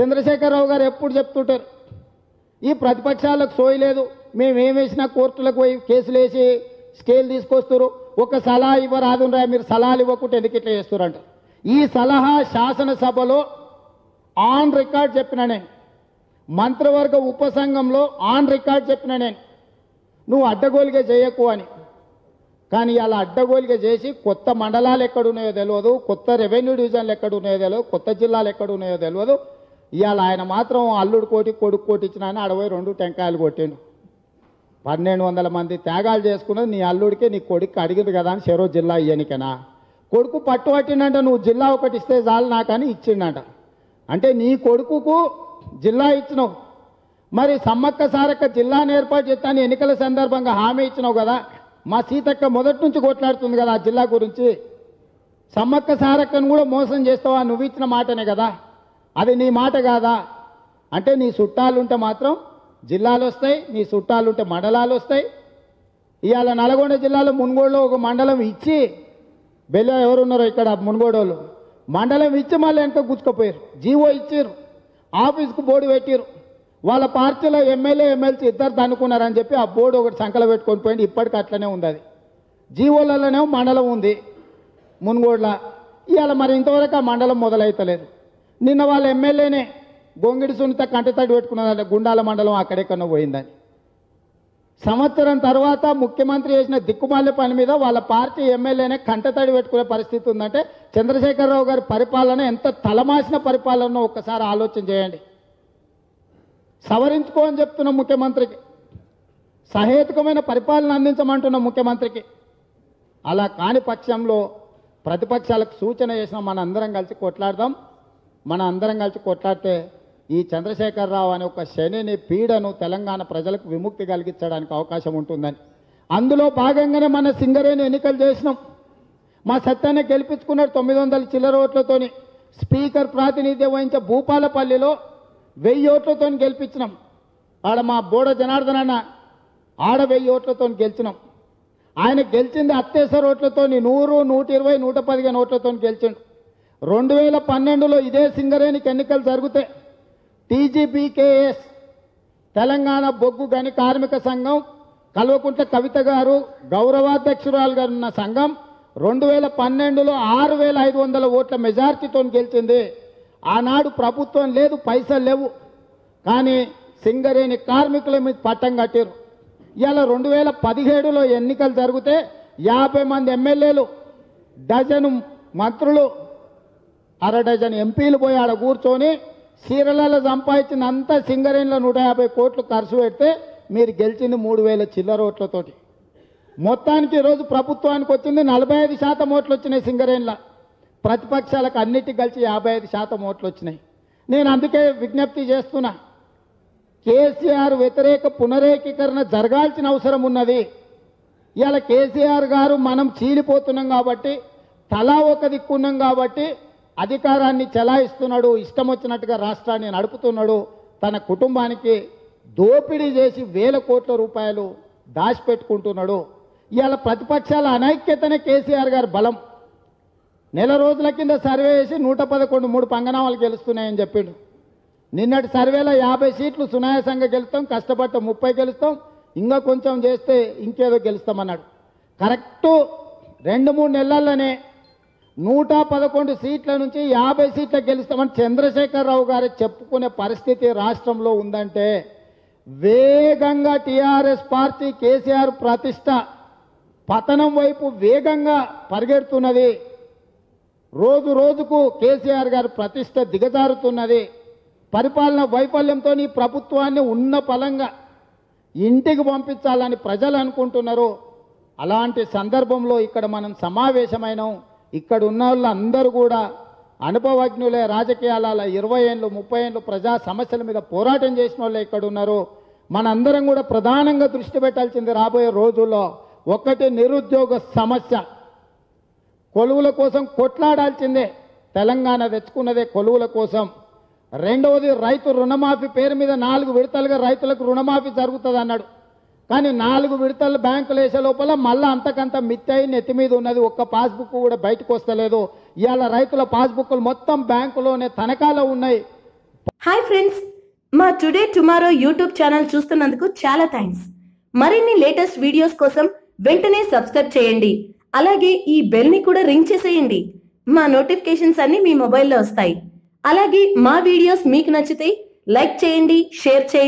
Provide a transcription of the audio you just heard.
చంద్రశేఖరరావు గారు ఎప్పుడు చెప్తుంటారు, ఈ ప్రతిపక్షాలకు సోయలేదు, మేమేం వేసినా కోర్టులకు పోయి కేసులు వేసి స్కేల్ తీసుకొస్తారు, ఒక సలహా ఇవ్వరాదురా, మీరు సలహాలు ఇవ్వకుంటే ఎందుకు ఇట్లా చేస్తారంట. ఈ సలహా శాసనసభలో ఆన్ రికార్డ్ చెప్పిన నేను, మంత్రివర్గ ఉపసంఘంలో ఆన్ రికార్డ్ చెప్పిన నేను, నువ్వు అడ్డగోలుగా చేయకు అని. కానీ అలా అడ్డగోలుగా చేసి కొత్త మండలాలు ఎక్కడున్నాయో తెలియదు, కొత్త రెవెన్యూ డివిజన్లు ఎక్కడున్నాయో తెలియదు, కొత్త జిల్లాలు ఎక్కడున్నాయో తెలియదు. ఇవాళ ఆయన మాత్రం అల్లుడు కోటి కొడుకు కోటి ఇచ్చిన ఆయన అడవై 2 టెంకాయలు కొట్టిండు. 1200 మంది త్యాగాలు చేసుకున్నది నీ అల్లుడికి నీ కొడుకు అడిగింది కదా అని చెరో జిల్లా ఇయ్యనికనా. కొడుకు పట్టు పట్టిండంట, నువ్వు జిల్లా ఒకటి ఇస్తే చాలు నాకని ఇచ్చిండంట. అంటే నీ కొడుకుకు జిల్లా ఇచ్చినావు, మరి సమ్మక్క సారక్క జిల్లాను ఏర్పాటు చేస్తాను ఎన్నికల సందర్భంగా హామీ ఇచ్చినావు కదా. మా సీతక్క మొదటి నుంచి కొట్లాడుతుంది కదా ఆ జిల్లా గురించి. సమ్మక్క సారక్కను కూడా మోసం చేస్తావా, నువ్వు ఇచ్చిన మాటనే కదా, అది నీ మాట కాదా. అంటే నీ చుట్టాలుంటే మాత్రం జిల్లాలు వస్తాయి, నీ చుట్టాలుంటే మండలాలు వస్తాయి. ఇవాళ నల్గొండ జిల్లాలో మున్గోడులో ఒక మండలం ఇచ్చి, బెల్ల ఎవరున్నారో ఇక్కడ మున్గోడోళ్ళు, మండలం ఇచ్చి మళ్ళీ వెనక గుచ్చుకుపోయారు, జీవో ఇచ్చారు, ఆఫీస్కు బోర్డు పెట్టారు. వాళ్ళ పార్టీలో ఎమ్మెల్యే ఎమ్మెల్సీ ఇద్దరు దన్నుకున్నారని చెప్పి ఆ బోర్డు ఒకటి సంకల పెట్టుకొని పోయింది. ఇప్పటికి అట్లనే ఉంది. అది జీవోలలోనే మండలం ఉంది మున్గోడ్ల. ఇవాళ మరి ఇంతవరకు ఆ మండలం మొదలైతలేదు. నిన్న వాళ్ళ ఎమ్మెల్యేనే గొంగిడి సునీత కంటతడి పెట్టుకున్నదంటే గుండాల మండలం అక్కడెక్కడో పోయిందని. సంవత్సరం తర్వాత ముఖ్యమంత్రి చేసిన దిక్కుమాల పని మీద వాళ్ళ పార్టీ ఎమ్మెల్యేనే కంటతడి పెట్టుకునే పరిస్థితి ఉందంటే చంద్రశేఖరరావు గారి పరిపాలన ఎంత తలమాసిన పరిపాలన ఒక్కసారి ఆలోచన చేయండి. సవరించుకో అని చెప్తున్న ముఖ్యమంత్రికి, సహేతుకమైన పరిపాలన అందించమంటున్న ముఖ్యమంత్రికి. అలా కాని పక్షంలో ప్రతిపక్షాలకు సూచన చేసిన మన అందరం కలిసి కొట్లాడదాం. మన అందరం కలిసి కొట్లాడితే ఈ చంద్రశేఖరరావు అనే ఒక శనిని పీడను తెలంగాణ ప్రజలకు విముక్తి కలిగించడానికి అవకాశం ఉంటుందని. అందులో భాగంగానే మన సింగరేణి ఎన్నికలు చేసినాం. మా సత్యాన్ని గెలిపించుకున్నాడు 900 చిల్లర ఓట్లతోని. స్పీకర్ ప్రాతినిధ్యం వహించే భూపాలపల్లిలో 1000 ఓట్లతో గెలిపించినాం. ఆడ మా బోడ జనార్దన్ అన్న ఆడ 1000 ఓట్లతో గెలిచినాం. ఆయన గెలిచింది అత్యవసర ఓట్లతో 100, 120, 115 ఓట్లతో గెలిచిండు. 2012లో ఇదే సింగరేణికి ఎన్నికలు జరిగితే టీజీబీకేఎస్ తెలంగాణ బొగ్గు గని కార్మిక సంఘం కల్వకుంట్ల కవిత గారు గౌరవాధ్యక్షురాలు గారు ఉన్న సంఘం 2012లో 6500 ఓట్ల మెజార్టీతో గెలిచింది. ఆనాడు ప్రభుత్వం లేదు, పైసలు లేవు, కానీ సింగరేణి కార్మికుల మీద పట్టం కట్టారు. ఇవాళ 2017లో ఎన్నికలు జరిగితే 50 మంది ఎమ్మెల్యేలు, డజను మంత్రులు, అర డజన్ ఎంపీలు పోయి ఆడ కూర్చొని చీరలలో సంపాదించిన అంతా సింగరేణిలో 150 కోట్లు ఖర్చు పెడితే మీరు గెలిచింది 3000 చిల్లర ఓట్లతోటి. మొత్తానికి ఈరోజు ప్రభుత్వానికి వచ్చింది 45% ఓట్లు వచ్చినాయి సింగరేణిలో. ప్రతిపక్షాలకు అన్నిటికి కలిసి 55% ఓట్లు వచ్చినాయి. నేను అందుకే విజ్ఞప్తి చేస్తున్నా, కేసీఆర్ వ్యతిరేక పునరేకీకరణ జరగాల్సిన అవసరం ఉన్నది. ఇవాళ కేసీఆర్ గారు మనం చీలిపోతున్నాం కాబట్టి, తలా ఒక దిక్కున్నాం కాబట్టి అధికారాన్ని చెలాయిస్తున్నాడు, ఇష్టం వచ్చినట్టుగా రాష్ట్రాన్ని నడుపుతున్నాడు, తన కుటుంబానికి దోపిడీ చేసి 1000 కోట్ల రూపాయలు దాచిపెట్టుకుంటున్నాడు. ఇవాళ ప్రతిపక్షాల అనైక్యతనే కేసీఆర్ గారి బలం. నెల రోజుల కింద సర్వే చేసి 111 3 పంగనామాలు గెలుస్తున్నాయని చెప్పిండు. నిన్నటి సర్వేలో 50 సీట్లు సునాయాసంగా గెలుస్తాం, కష్టపడితే 30 గెలుస్తాం, ఇంకా కొంచెం చేస్తే ఇంకేదో గెలుస్తామన్నాడు. కరెక్టు 2-3 నెలల్లోనే 111 సీట్ల నుంచి 50 సీట్లకు గెలుస్తామని చంద్రశేఖరరావు గారు చెప్పుకునే పరిస్థితి రాష్ట్రంలో ఉందంటే వేగంగా టీఆర్ఎస్ పార్టీ కేసీఆర్ ప్రతిష్ట పతనం వైపు వేగంగా పరిగెడుతున్నది. రోజు రోజుకు కేసీఆర్ గారి ప్రతిష్ట దిగజారుతున్నది. పరిపాలన వైఫల్యంతో ఈ ప్రభుత్వాన్ని ఉన్న పలంగా ఇంటికి పంపించాలని ప్రజలు అనుకుంటున్నారు. అలాంటి సందర్భంలో ఇక్కడ మనం సమావేశమైనాం. ఇక్కడ ఉన్న వాళ్ళందరూ కూడా అనుభవజ్ఞులే, రాజకీయాల 20 ఏళ్ళు 30 ఏళ్ళు ప్రజా సమస్యల మీద పోరాటం చేసిన వాళ్ళే ఇక్కడ ఉన్నారు. మనందరం కూడా ప్రధానంగా దృష్టి పెట్టాల్సింది రాబోయే రోజుల్లో ఒకటి నిరుద్యోగ సమస్య. కొలువుల కోసం కొట్లాడాల్సిందే. తెలంగాణ తెచ్చుకున్నదే కొలువుల కోసం. రెండవది రైతు రుణమాఫీ పేరు మీద 4 విడతలుగా రైతులకు రుణమాఫీ జరుగుతుంది అన్నాడు. కానీ 4 విడతలు బ్యాంకులు వేసే లోపల మళ్ళీ అంతకంత మిత్తయి నెత్తి మీద ఉన్నది. ఒక్క పాస్బుక్ కూడా బయటకు వస్తలేదు. ఇవాళ రైతుల పాస్బుక్లు మొత్తం బ్యాంకులోనే తనఖాలో ఉన్నాయి. హాయ్ ఫ్రెండ్స్, మా టుడే టుమారో యూట్యూబ్ ఛానల్ చూస్తున్నందుకు చాలా థ్యాంక్స్. మరిన్ని లేటెస్ట్ వీడియోస్ కోసం వెంటనే సబ్స్క్రైబ్ చేయండి. అలాగే ఈ బెల్ ని కూడా రింగ్ చేసేయండి. మా నోటిఫికేషన్స్ అన్ని మీ మొబైల్లో వస్తాయి. అలాగే మా వీడియోస్ మీకు నచ్చితే లైక్ చేయండి, షేర్ చేయండి.